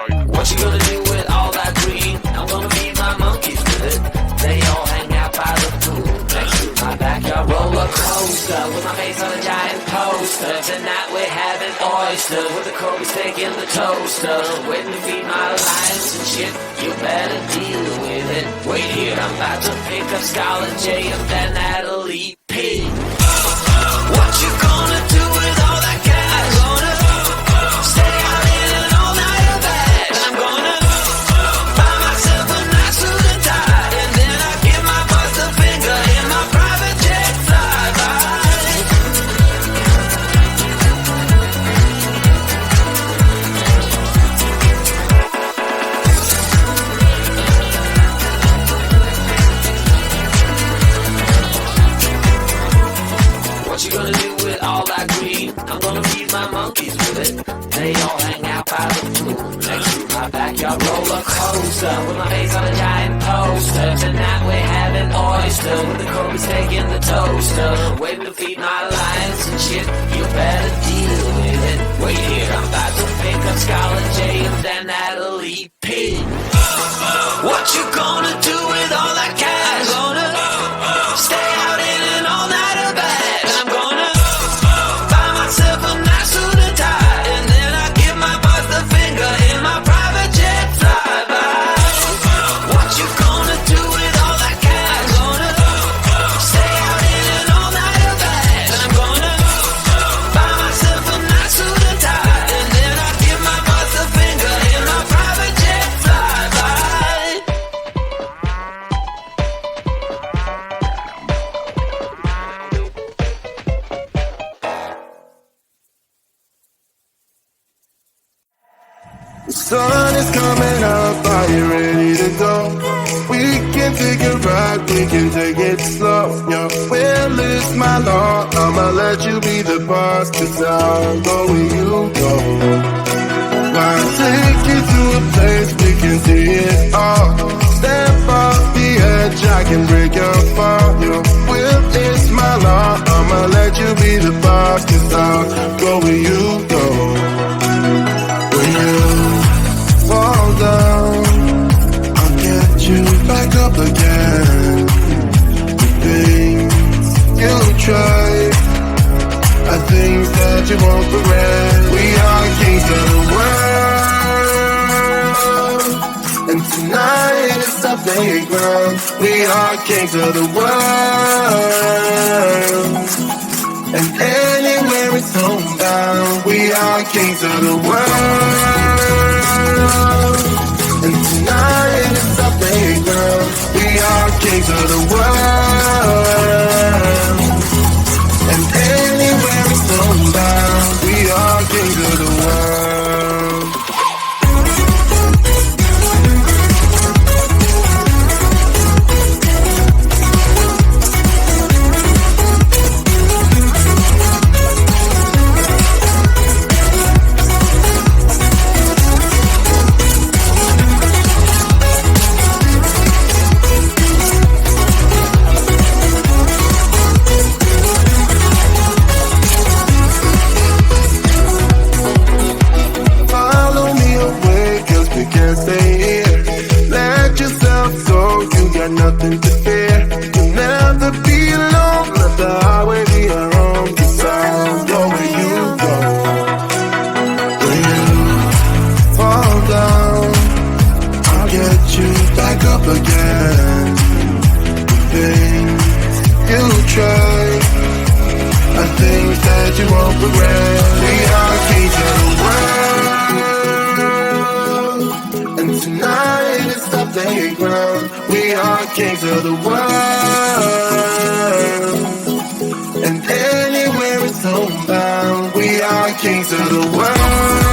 What you gonna do with all that green? I'm gonna feed my monkeys with it. They all hang out by the pool next to my backyard roller coaster with my face on a giant poster. Tonight we're having oysters with the Kobe steak in the toaster. Waiting to feed my lions and shit. You better deal with it. Wait here, I'm about to pick up Scarlett J and then Natalie P. What you gonna do with all that cash? Gonna stay out in an all-nighter bag. I'm gonna buy myself a nice suit and tie, and then I give my boss the finger in my private jet flyby. What you gonna do with all that green? I'm gonna feed my monkeys with it. They all hang out by the pool next to my backyard roller coaster with my face on a giant poster. Tonight we're having oyster with the Kobe steak in the toaster. Waiting to feed my lions and shit. You better deal with it. Wait here, I'm about to pick up Scarlett J and then Natalie P. What you gonna do with all that cash? Gonna stay out in an all-nighter bag. I'm gonna buy myself a nice suit and tie, and then I give my boss the finger in my private jet flyby. What you gonna do with all that cash? Gonna stay out in an all-nighter bag. I'm gonna buy myself a nice suit and tie, and then I give my boss the finger in my private jet flyby. The sun is coming up, are you ready to go? We can take a ride, we can take it slow. Yo, we'll lose my law, I'ma let you be the boss, 'cause I'll go where you go. I'll take you to a place we can see it all. Step off the edge, I can break your fall. Yo, we'll lose my law, I'ma let you be the boss, 'cause I'll go where you go. When you fall down, I'll get you back up again. The things you try, I think that you won't regret. We are kings of the world, and tonight is our playground. We are kings of the world, and anywhere it's homebound. We are kings of the world, and tonight is our playground. We are kings of the world, and anywhere it's homebound. We are kings of the world. Nothing to fear. You'll never be alone. Let the highway be your home. 'Cause I'll go where you go. When you fall down, I'll get you back up again. The things you try, I think that you won't regret. We are kings of the world, and tonight is our playground. We are kings of the world, and anywhere it's homebound. We are kings of the world.